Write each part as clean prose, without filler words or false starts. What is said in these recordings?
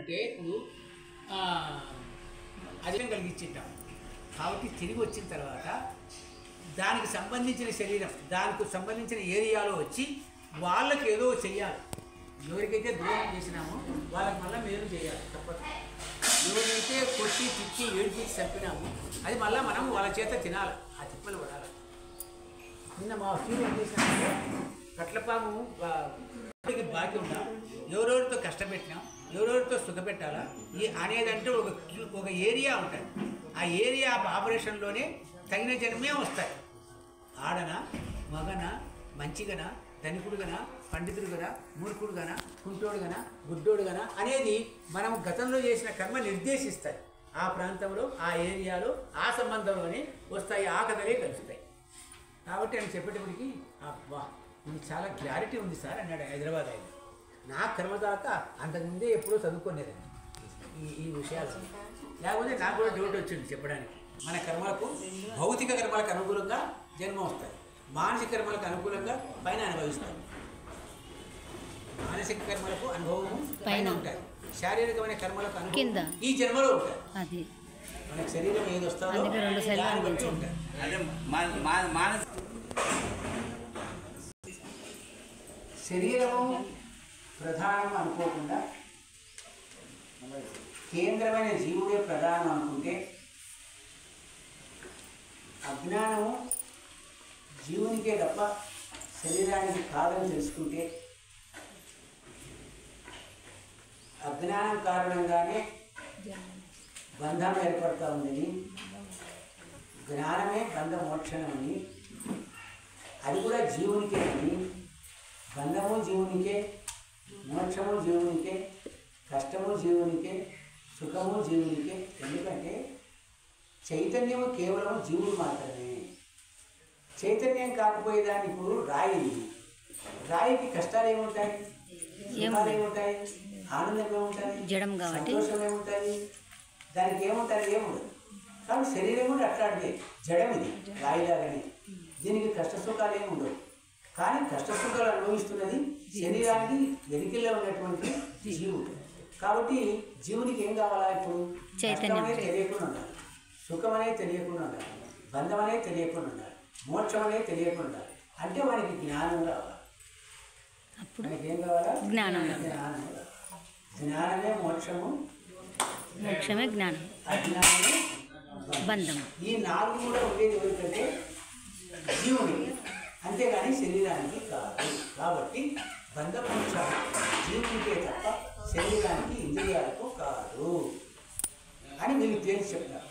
అంటే ఇప్పుడు అధికం కలిగించింటాం కాబట్టి తిరిగి వచ్చిన తర్వాత దానికి సంబంధించిన శరీరం దానికి సంబంధించిన ఏరియాలో వచ్చి వాళ్ళకి ఏదో చెయ్యాలి. ఎవరికైతే ద్రోహం చేసినామో వాళ్ళకి మళ్ళీ మేలు చేయాలి తప్పదు. ఎవరికైతే కొట్టి తిట్టి ఏడిపించి చంపినామో అది మళ్ళీ మనం వాళ్ళ చేత తినాలి, ఆ తిప్పలు పడాలి. నిన్న మా స్కూల్ ఏం చేసినామంటే కట్లపాము బాకీ ఉన్నా ఎవరెవరితో కష్టపెట్టినా ఎవరెవరితో సుఖపెట్టాలా అనేదంటే ఒక ఏరియా ఉంటుంది. ఆ ఏరియా ఆపరేషన్లోనే తగిన జన్మే వస్తాయి. ఆడన మగన మంచిగన ధనికుడుగన పండితుడుగన మూర్ఖుడుగన కుంటోడుగన గుడ్డోడుగన అనేది మనం గతంలో చేసిన కర్మ నిర్దేశిస్తాయి. ఆ ప్రాంతంలో ఆ ఏరియాలో ఆ సంబంధంలోనే వస్తాయి, ఆ కథలే కలుస్తాయి. కాబట్టి ఆయన చెప్పేటప్పటికి అబ్బా ఇది చాలా క్లారిటీ ఉంది సార్ అన్నాడు హైదరాబాద్ ఆయన. నా కర్మ దాకా అంతకుముందే ఎప్పుడో చదువుకునేదండి ఈ విషయాలు. లేకపోతే నాకు కూడా డౌట్ వచ్చింది చెప్పడానికి. మన కర్మలకు భౌతిక కర్మలకు అనుకూలంగా జన్మ వస్తాయి, మానసిక కర్మలకు అనుకూలంగా పైన అనుభవిస్తాయి. మానసిక కర్మలకు అనుభవము పైన ఉంటాయి, శారీరకమైన కర్మలకు అనుభవం ఈ జన్మలో ఉంటాయి. మనకు శరీరం ఏది వస్తుందో దాన్ని బట్టి ఉంటాయి. శరీరము ప్రధానం అనుకోకుండా కేంద్రమైన జీవుడే ప్రధానం అనుకుంటే, అజ్ఞానము జీవునికే తప్ప శరీరానికి కాదని తెలుసుకుంటే, అజ్ఞానం కారణంగానే బంధం ఏర్పడుతూ ఉందని, జ్ఞానమే బంధ మోక్షణమని, అది కూడా జీవునికే అని, బంధము జీవునికే, మోక్షము జీవునికే, కష్టము జీవునికే, సుఖము జీవునికే. ఎందుకంటే చైతన్యము కేవలం జీవుడు మాత్రమే. చైతన్యం కాకపోయేదాన్ని ఇప్పుడు రాయికి కష్టాలు ఏముంటాయి, సుఖాలు ఏముంటాయి, ఆనందం ఏముంటాయి, సంతోషం ఏముంటాయి, దానికి ఏముంటాయి, ఏముండదు. కానీ శరీరం కూడా అట్లాంటిదే, జడం ఇది రాయిలాగానే. దీనికి కష్ట సుఖాలు ఏమి ఉండవు. కానీ కష్టసుఖాలు అనుభవిస్తున్నది శరీరానికి వెనుకల్లో ఉన్నటువంటి జీవుడు. కాబట్టి జీవునికి ఏం కావాలా ఇప్పుడు? కష్టం అనేది తెలియకుండా ఉండాలి, సుఖం అనేది తెలియకుండా ఉండాలి, బంధం అనేది తెలియకుండా ఉండాలి, మోక్షం అనేది తెలియకుండా ఉండాలి. అంటే వానికి జ్ఞానం కావాలి. మనకి ఏం కావాలా? జ్ఞానం. జ్ఞానమే మోక్షము, మోక్షమే జ్ఞానం, అజ్ఞానమే బంధం. ఈ నాలుగు కూడా ఉండేది ఎవరికంటే జీవునికి, అంతేగాని శరీరానికి కాదు. కాబట్టి బంధమోక్షం జీవునికే తప్ప శరీరానికి ఇంద్రియాలకు కాదు అని వీళ్ళు తేల్చి చెప్తారు.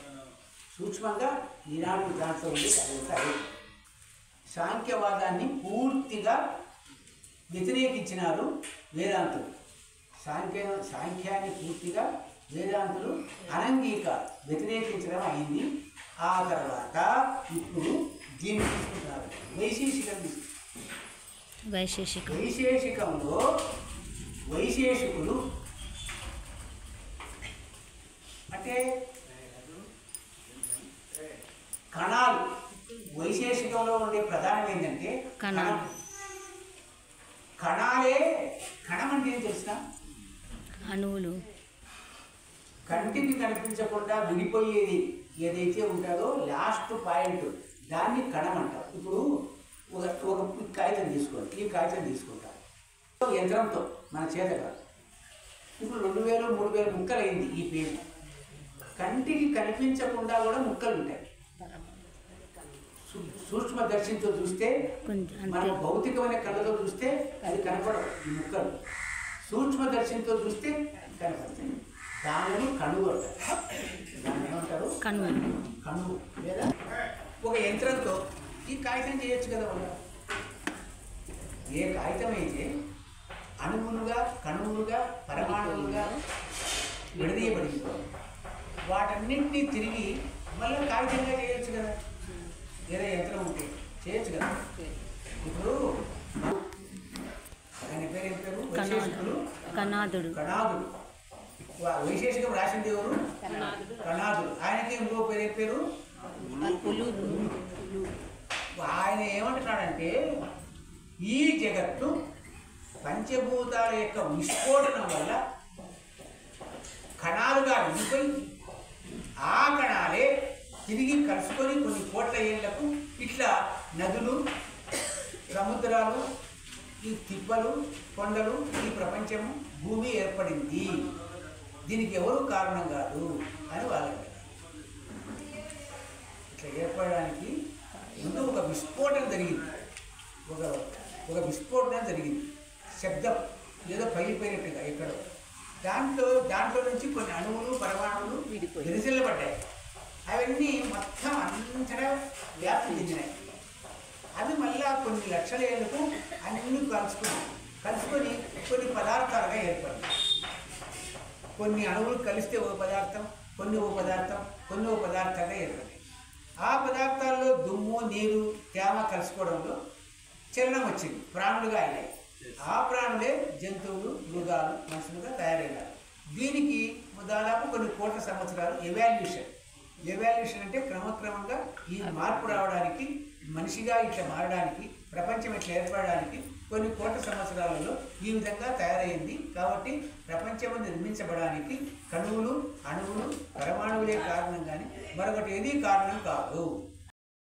సూక్ష్మంగా ఈనాడు దాంట్లో ఉండి చదువుతారు. సాంఖ్యవాదాన్ని పూర్తిగా వ్యతిరేకించినారు వేదాంతులు. సాంఖ్యాన్ని పూర్తిగా వేదాంతులు వ్యతిరేకించడం అయింది. ఆ తర్వాత ఇప్పుడు దీన్ని తీసుకుంటున్నారు వైశేషికంలో వైశేషికులు అంటే కణాలు. వైశేషికంలో ఉండే ప్రధానం ఏంటంటే కణాలే. కణం అంటే ఏం తెలుసా? అణువులు. కంటికి కనిపించకుండా విడిపోయేది ఏదైతే ఉంటుందో లాస్ట్ పాయింట్, దాన్ని కణం అంటారు. ఇప్పుడు ఒక కాగితం తీసుకోండి, ఈ కాగితం తీసుకుంటాం యంత్రంతో, మన చేత కాదు. ఇప్పుడు 2000 3000 ముక్కలు అయింది ఈ పేరు. కంటికి కనిపించకుండా కూడా ముక్కలు ఉంటాయి. సూక్ష్మ దర్శనంతో చూస్తే, మన భౌతికమైన కళ్ళతో చూస్తే అది కనపడవు ఈ ముక్కలు. సూక్ష్మ దర్శనంతో చూస్తే కనపడతాయి. దానిని కణువు అంటారు. దాన్ని ఏమంటారు? కణువు. లేదా ఒక యంత్రంతో ఈ కాగితం చేయొచ్చు కదా. ఏ కాగితం అయితే అణువులుగా కణువులుగా పరమాణువులుగా విడదీయబడింది, వాటన్నింటినీ తిరిగి మళ్ళీ కాగితంగా చేయొచ్చు కదా. ఏదో యంత్రం ఉంటే చేయొచ్చు కదా. ఇప్పుడు ఆయన పేరు ఏం పేరు? వైశేషికులు. కణాదుడు. వైశేషికం రాసింది ఎవరు? కణాదుడు. ఆయనకి ఇంకో పేరు ఏం పేరు? ఆయన ఏమంటున్నాడంటే ఈ జగత్తు పంచభూతాల యొక్క విస్ఫోటనం వల్ల ఉండిపోయి ఆ కణాలే తిరిగి కలుసుకొని కొన్ని కోట్ల ఏళ్లకు ఇట్లా నదులు, సముద్రాలు, ఈ తిప్పలు, కొండలు, ఈ ప్రపంచము, భూమి ఏర్పడింది. దీనికి ఎవరు కారణం కాదు అని వాళ్ళకి. ఇట్లా ఏర్పడడానికి ముందు ఒక విస్ఫోటన జరిగింది. ఒక విస్ఫోటన జరిగింది, శబ్దం ఏదో పగిలిపోయినట్టుగా ఎక్కడో. దాంట్లో నుంచి కొన్ని అణువులు, పరమాణువులు విరజిల్లబడ్డాయి. అవన్నీ మొత్తం అంతటా వ్యాప్తి చెందినాయి. అవి మళ్ళా కొన్ని లక్షల ఏళ్ళకు అన్ని కలుసుకొని కొన్ని పదార్థాలుగా ఏర్పడినాయి. కొన్ని అణువులు కలిస్తే ఒక పదార్థం, కొన్ని ఓ పదార్థంగా ఏర్పడినాయి. ఆ పదార్థాల్లో దుమ్ము, నీరు, తేమ కలుసుకోవడంలో చలనం వచ్చింది, ప్రాణులుగా అయినాయి. ఆ ప్రాణులే జంతువులు, మృగాలు, మనుషులుగా తయారయ్యారు. దీనికి దాదాపు కొన్ని కోట్ల సంవత్సరాలు ఎవాల్యూషన్ అంటే క్రమక్రమంగా ఈ మార్పు రావడానికి, మనిషిగా ఇట్లా మారడానికి, ప్రపంచం ఇట్లా ఏర్పడడానికి కొన్ని కోట్ల సంవత్సరాలలో ఈ విధంగా తయారైంది. కాబట్టి ప్రపంచం నిర్మించబడానికి కణువులు, అణువులు, పరమాణువులే కారణం కానీ మరొకటి ఏదీ కారణం కాదు.